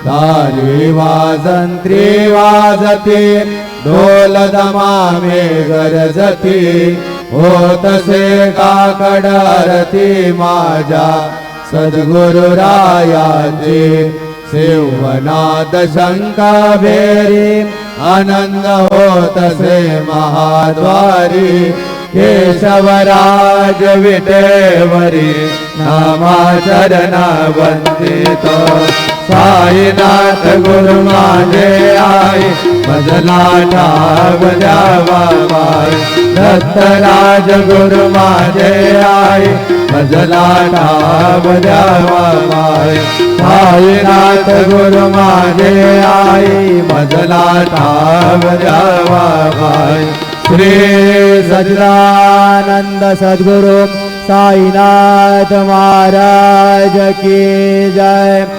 ताली वाजंत्री वाजते ढोल दमामे गरजती होतसे काकड आरती माझ्या सद्गुरुरायाची सेवनाद शंका भेरी आनंद होतसे महाद्वारी केशवराज विटेवरी नामाचरण वंदितो साईनाथ गुरु माझे आई भजला ठाव द्यावा माय दत्तराज गुरु माझे आई भजला ठाव द्यावा माय साईनाथ गुरु माझे आई भजला ठाव द्यावा माय। श्री सच्चिदानंद सद्गुरु साईनाथ महाराज की जय।